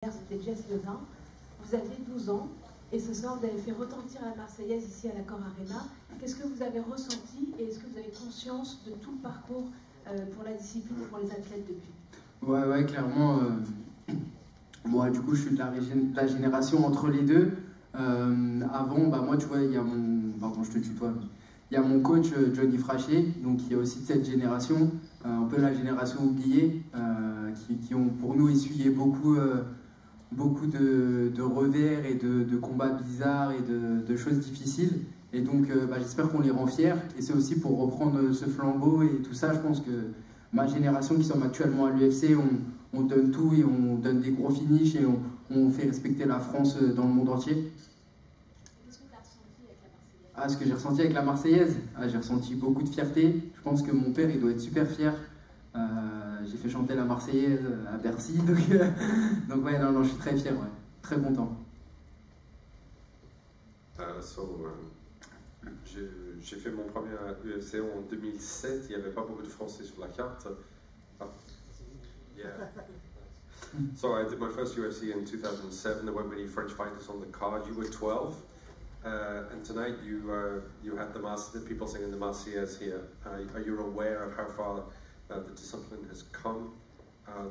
C'était Jess Lezin. Vous aviez 12 ans et ce soir vous avez fait retentir la Marseillaise ici à l'Accor Arena. Qu'est-ce que vous avez ressenti et est-ce que vous avez conscience de tout le parcours pour la discipline et pour les athlètes depuis? Ouais, clairement. Moi, du coup, je suis de la génération entre les deux. Avant, moi, tu vois, il y a mon... Pardon, je te tutoie. Il y a mon coach, Johnny Frachet, donc qui est aussi de cette génération, un peu la génération oubliée, qui ont pour nous essuyé beaucoup de revers et de combats bizarres et de choses difficiles. Et donc, j'espère qu'on les rend fiers. Et c'est aussi pour reprendre ce flambeau et tout ça. Je pense que ma génération qui sommes actuellement à l'UFC, on donne tout et on donne des gros finishes et on fait respecter la France dans le monde entier. Qu'est-ce que tu as ressenti avec la Marseillaise? Ce que j'ai ressenti avec la Marseillaise, j'ai ressenti beaucoup de fierté. Je pense que mon père, il doit être super fier. J'ai fait chanter la Marseillaise à Bercy, donc ouais, non, je suis très fier, ouais, très content. J'ai fait mon premier UFC en 2007, il n'y avait pas beaucoup de Français sur la carte. Yeah. So I did my first UFC in 2007, there weren't many French fighters on the card, you were 12. And tonight you had the people singing the Marseillaise here. Are you aware of how far the discipline has come?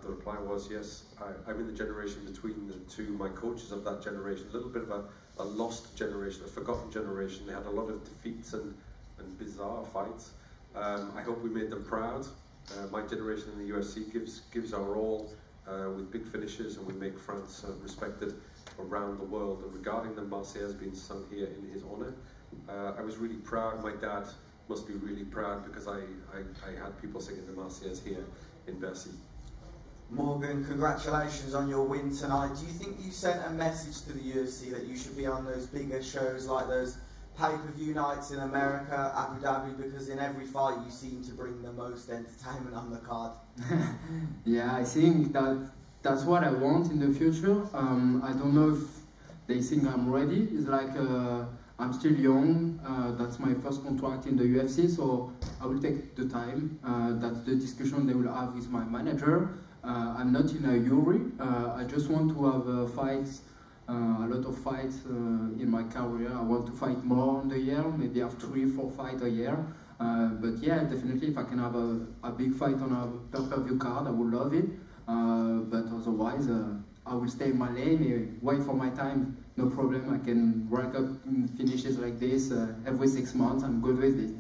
The reply was yes. I'm in the generation between the two. My coaches of that generation, a little bit of a lost generation, a forgotten generation. They had a lot of defeats and bizarre fights. I hope we made them proud. My generation in the UFC gives our all with big finishes, and we make France respected around the world. And regarding the Marseillaise being sung here in his honor, I was really proud. My dad must be really proud because I had people singing the Marseillaise here in Bercy. Morgan, congratulations on your win tonight. Do you think you sent a message to the UFC that you should be on those bigger shows like those pay-per-view nights in America, Abu Dhabi, because in every fight you seem to bring the most entertainment on the card? Yeah, I think that's what I want in the future. I don't know if they think I'm ready. It's like I'm still young. That's my first contract in the UFC, so I will take the time. That's the discussion they will have with my manager. I'm not in a hurry. I just want to have fights, a lot of fights in my career. I want to fight more in the year, maybe have 3-4 fights a year. But yeah, definitely if I can have a big fight on a pay-per-view card, I would love it. But otherwise, I will stay in my lane and wait for my time. No problem, I can rack up finishes like this every 6 months. I'm good with it.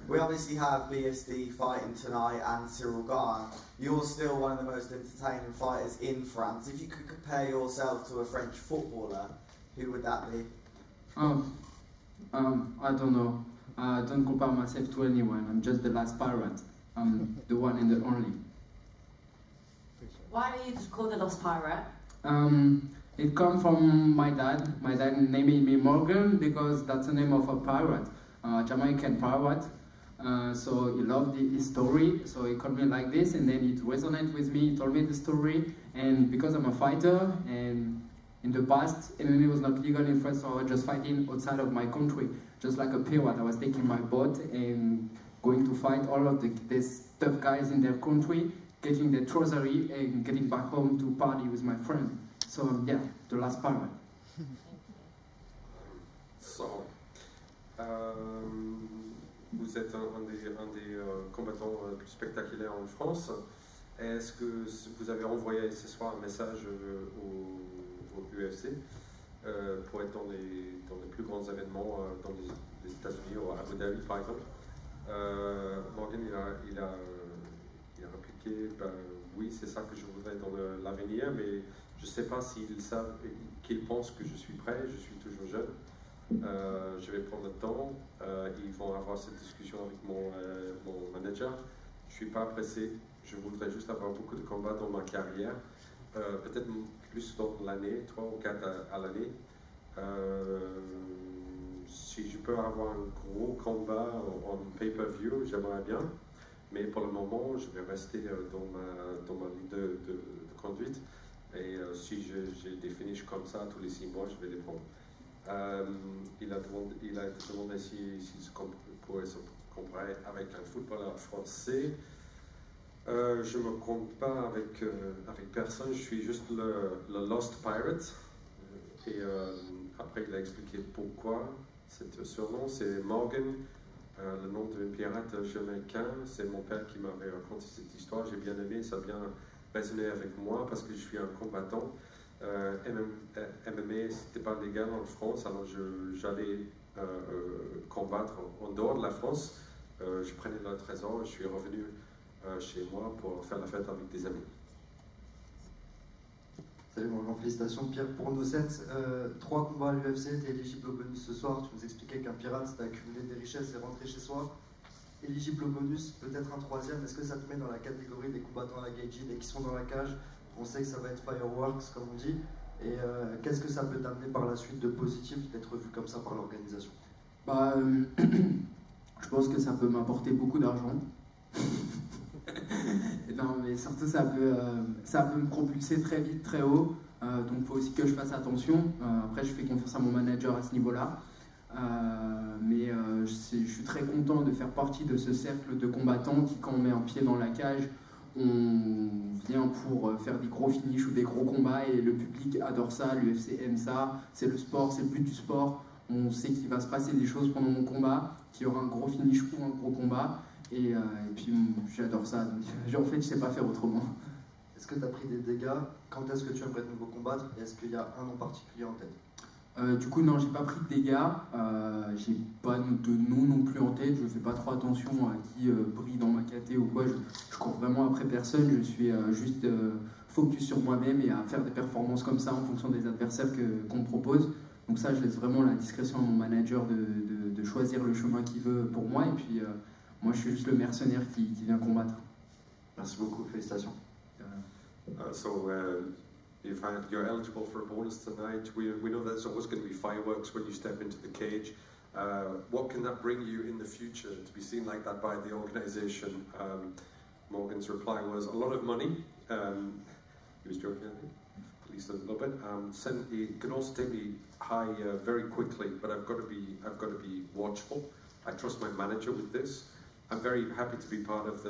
We obviously have BSD fighting tonight and Cyril Gane. You're still one of the most entertaining fighters in France. If you could compare yourself to a French footballer, who would that be? I don't know. I don't compare myself to anyone. I'm just the last pirate. I'm the one and the only. Why are you called the Lost Pirate? It comes from my dad. My dad named me Morgan because that's the name of a pirate, Jamaican pirate. So he loved his story, so he called me like this, and then it resonated with me. He told me the story, and because I'm a fighter, and in the past, MMA was not legal in France, so I was just fighting outside of my country, just like a pirate. I was taking my boat and going to fight all of these tough guys in their country, getting their treasury, and getting back home to party with my friend. So yeah, the last pirate. So, vous êtes un des combattants plus spectaculaires en France. Est-ce que vous avez envoyé ce soir un message au UFC pour être dans les plus grands événements dans les États-Unis, ou à Abu Dhabi par exemple? Morgan il a répliqué, oui, c'est ça que je voudrais dans l'avenir, mais je ne sais pas s'ils savent, qu'ils pensent que je suis prêt, je suis toujours jeune. Je vais prendre le temps, ils vont avoir cette discussion avec mon manager. Je ne suis pas pressé, je voudrais juste avoir beaucoup de combats dans ma carrière, peut-être plus dans l'année, 3 ou 4 à l'année. Si je peux avoir un gros combat en pay-per-view, j'aimerais bien, mais pour le moment, je vais rester dans ma ligne de conduite, et si j'ai des finishes comme ça tous les 6 mois, je vais les prendre. Il a demandé s'il pourrait se comparer avec un footballeur français. Je me compte pas avec personne, je suis juste le Lost Pirate. Et après, il a expliqué pourquoi cet surnom. C'est Morgan, le nom d'un pirate jamaïcain. C'est mon père qui m'avait raconté cette histoire. J'ai bien aimé, ça a bien résonné avec moi parce que je suis un combattant. MMA, c'était pas légal en France, alors j'allais combattre en dehors de la France. Je prenais le trésor et je suis revenu chez moi pour faire la fête avec des amis. Salut mon grand, félicitations Pierre pour nos sets. 3 combats à l'UFC, tu es éligible au bonus ce soir. Tu nous expliquais qu'un pirate c'est accumuler des richesses et rentrer chez soi. Éligible au bonus, peut-être un 3e. Est-ce que ça te met dans la catégorie des combattants à la Gaethje et qui sont dans la cage? On sait que ça va être fireworks comme on dit. Et qu'est-ce que ça peut t'amener par la suite de positif d'être vu comme ça par l'organisation? Je pense que ça peut m'apporter beaucoup d'argent. Non, mais surtout ça peut me propulser très vite, très haut. Donc il faut aussi que je fasse attention. Après, je fais confiance à mon manager à ce niveau-là. Mais je suis très content de faire partie de ce cercle de combattants qui, quand on met un pied dans la cage, on vient pour faire des gros finishes ou des gros combats et le public adore ça, l'UFC aime ça, c'est le sport, c'est le but du sport. On sait qu'il va se passer des choses pendant mon combat, qu'il y aura un gros finish ou un gros combat. Et puis j'adore ça, donc en fait je sais pas faire autrement. Est-ce que tu as pris des dégâts? Quand est-ce que tu aimerais de nouveau combattre? Est-ce qu'il y a un nom particulier en tête? Du coup non, j'ai pas pris de dégâts, j'ai pas de nom non plus en tête, je fais pas trop attention à qui brille dans ma caté ou quoi, je cours vraiment après personne, je suis juste focus sur moi-même et à faire des performances comme ça en fonction des adversaires qu'on me propose. Donc ça je laisse vraiment la discrétion à mon manager de choisir le chemin qu'il veut pour moi et puis moi je suis juste le mercenaire qui vient combattre. Merci beaucoup, félicitations. If you're eligible for a bonus tonight, we know there's always going to be fireworks when you step into the cage. What can that bring you in the future to be seen like that by the organisation? Morgan's reply was a lot of money. He was joking, I think, at least a little bit. It can also take me high very quickly, but I've got to be watchful. I trust my manager with this. I'm very happy to be part of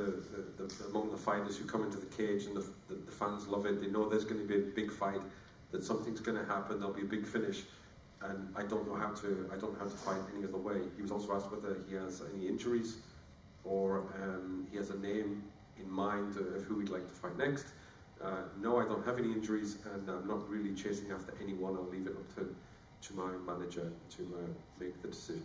among the fighters who come into the cage, and the fans love it. They know there's going to be a big fight, that something's going to happen. There'll be a big finish, and I don't know how to fight any other way. He was also asked whether he has any injuries, or he has a name in mind of who he'd like to fight next. No, I don't have any injuries, and I'm not really chasing after anyone. I'll leave it up to my manager to make the decision.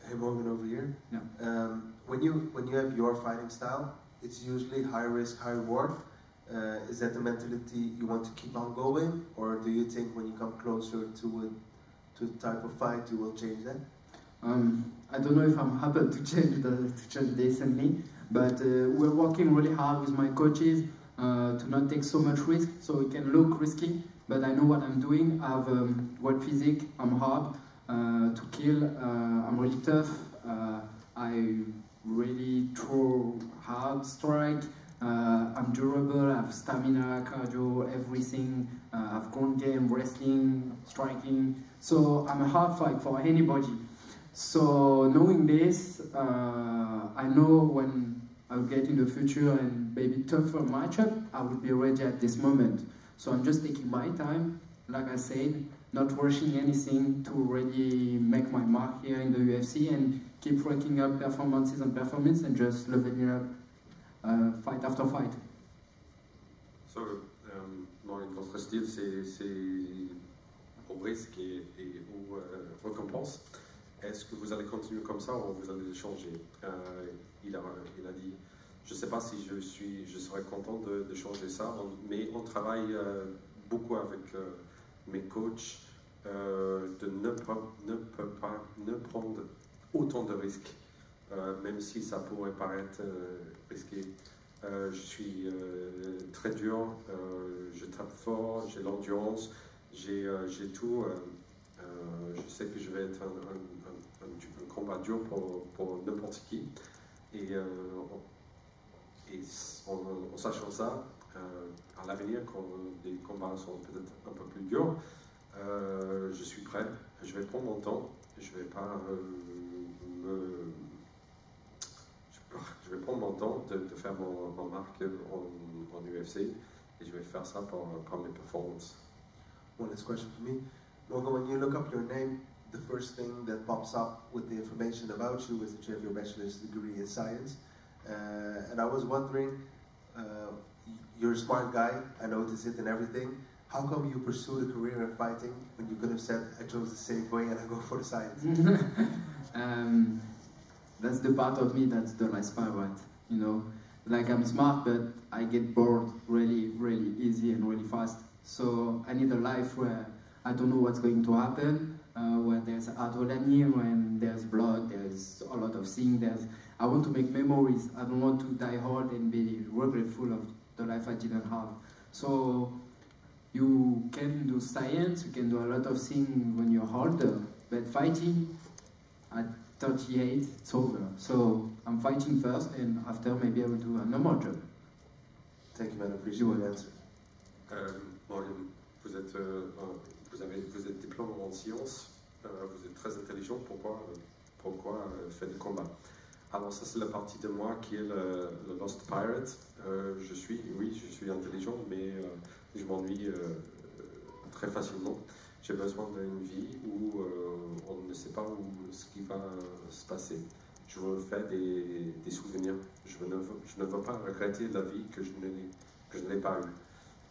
Hey Morgan, over here. Yeah. When you have your fighting style, it's usually high risk, high reward. Is that the mentality you want to keep on going, or do you think when you come closer to the type of fight you will change that? I don't know if I'm happy to change this and me, but we're working really hard with my coaches to not take so much risk, so it can look risky, but I know what I'm doing. I have great physique, I'm hard to kill, I'm really tough, I really throw hard strike, I'm durable, I have stamina, cardio, everything, I've ground game, wrestling, striking, so I'm a hard fight for anybody. So knowing this, I know when I'll get in the future and maybe tougher matchup, I will be ready at this moment. So I'm just taking my time, like I said, not rushing anything to really make my mark here in the UFC and keep racking up performances and performance and just leveling up fight after fight. So, notre style, c'est au risque et aux récompenses. Est-ce que vous allez continuer comme ça ou vous allez changer? Il a dit, je ne sais pas si je serais content de changer ça, mais on travaille beaucoup avec mes coachs de ne prendre autant de risques, même si ça pourrait paraître risqué. Je suis très dur, je tape fort, j'ai l'endurance, j'ai tout. Je sais que je vais être un combat dur pour n'importe qui. Et en sachant ça, à l'avenir, quand les combats sont peut-être un peu plus durs, je suis prêt, je vais prendre mon temps, je vais pas je vais prendre mon temps de faire ma marque en UFC et je vais faire ça par mes performances. One last question for me. Morgan, when you look up your name, the first thing that pops up with the information about you is that you have your bachelor's degree in science. And I was wondering, you're a smart guy, I notice it in everything. How come you pursued a career in fighting when you could have said, I chose the safe way and I go for the science? That's the part of me that's the last part, right? You know, like I'm smart, but I get bored really, really easy and really fast. So I need a life where I don't know what's going to happen, where there's adrenaline, when there's blood, there's a lot of things. I want to make memories. I don't want to die hard and be regretful of the life I didn't have. So you can do science, you can do a lot of things when you're older, but fighting at 38, it's over. So I'm fighting first, and after maybe I will do a normal job. Thank you, man. I appreciate your answer. Morgan, vous êtes diplômé en sciences, vous êtes très intelligent, pourquoi faire du combat? Alors ça c'est la partie de moi qui est le Lost Pirate. Je suis intelligent, mais je m'ennuie très facilement. J'ai besoin d'une vie où on ne sait pas ce qui va se passer. Je veux faire des souvenirs. Je ne veux pas regretter la vie que je n'ai pas eue.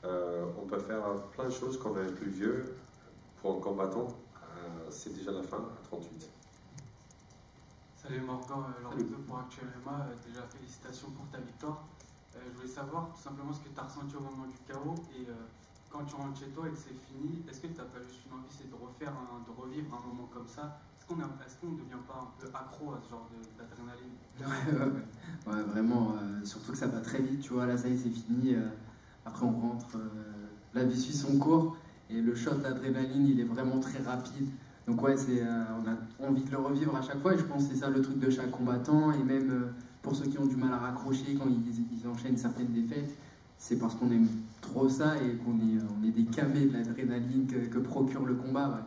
On peut faire plein de choses quand on est plus vieux. Pour un combattant, c'est déjà la fin à 38. Salut Morgan, Lorenzo pour Actuel MMA. Déjà félicitations pour ta victoire. Je voulais savoir tout simplement ce que tu as ressenti au moment du chaos et quand tu rentres chez toi et que c'est fini, est-ce que tu n'as pas juste une envie, c'est de revivre un moment comme ça? Est-ce qu'on ne devient pas un peu accro à ce genre d'adrénaline? Ouais, vraiment, surtout que ça va très vite, tu vois, là ça y est, c'est fini, après on rentre, la vie suit son cours, et le shot d'adrénaline, il est vraiment très rapide, donc ouais, on a envie de le revivre à chaque fois, et je pense que c'est ça le truc de chaque combattant, et même pour ceux qui ont du mal à raccrocher quand ils enchaînent certaines défaites, c'est parce qu'on aime trop ça, et qu'on est des camés de l'adrénaline que procure le combat, ouais.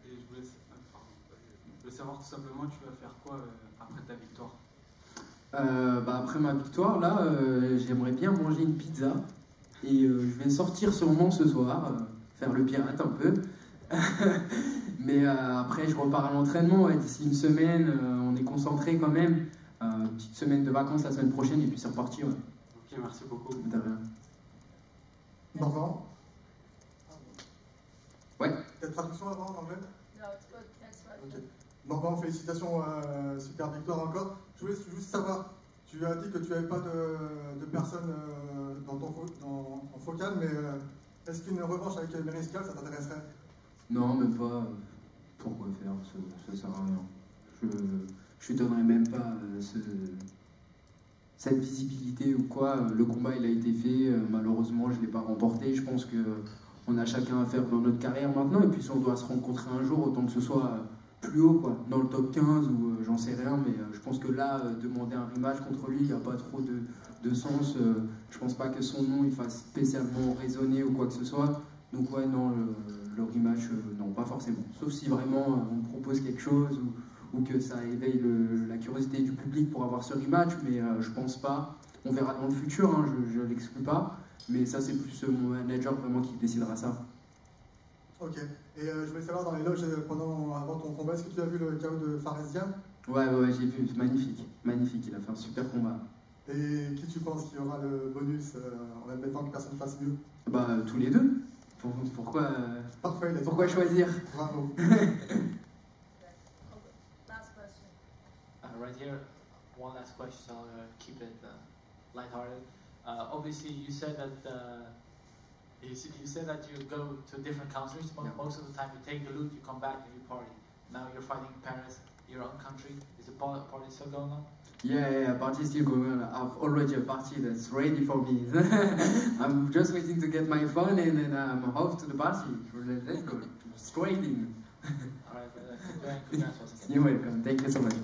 Et je voulais savoir tout simplement, tu vas faire quoi après ta victoire? Après ma victoire, là, j'aimerais bien manger une pizza. Et je vais sortir sûrement ce soir, faire le pirate un peu. Mais après, je repars à l'entraînement. Ouais, d'ici une semaine, on est concentré quand même. Petite semaine de vacances la semaine prochaine, et puis c'est reparti. Ouais. Ok, merci beaucoup. De rien. Morgan? Ouais. Peut-être traduction avant en anglais? No, it's good. Next one. Okay. Morgan, félicitations, super victoire encore. Je voulais juste savoir, tu as dit que tu n'avais pas de personne en focal, mais est-ce qu'une revanche avec Meriscal, ça t'intéresserait? Non, même pas. Pourquoi faire? Ça sert à rien. Je lui donnerai même pas cette visibilité ou quoi. Le combat, il a été fait. Malheureusement, je ne l'ai pas remporté. Je pense qu'on a chacun à faire dans notre carrière maintenant. Et puis si on doit se rencontrer un jour, autant que ce soit plus haut, quoi, dans le top 15 ou j'en sais rien, mais je pense que là, demander un rematch contre lui, il n'y a pas trop de sens. Je pense pas que son nom il fasse spécialement résonner ou quoi que ce soit. Donc ouais, non, le rematch, non, pas forcément. Sauf si vraiment on me propose quelque chose ou que ça éveille la curiosité du public pour avoir ce rematch, mais je pense pas. On verra dans le futur, hein, je l'exclus pas, mais ça c'est plus mon manager vraiment qui décidera ça. Ok. Et je voulais savoir dans les loges avant ton combat, est-ce que tu as vu le KO de Faresdian? Ouais, j'ai vu, magnifique, il a fait un super combat. Et qui tu penses qui aura le bonus en admettant que personne fasse mieux? Bah tous les deux. Pourquoi Parfait, pourquoi choisir? Bravo. Last question. Right here, one last question, so I'll keep it lighthearted. Obviously, you said that you said that you go to different countries. Yeah. Most of the time, you take the loot, you come back, and you party. Now you're fighting in Paris, your own country. Is the party still going on? Yeah, party is still going on. I've already a party that's ready for me. I'm just waiting to get my phone and then I'm off to the party. Let's go, straight in. All right, congrats once again. You're welcome. Thank you so much.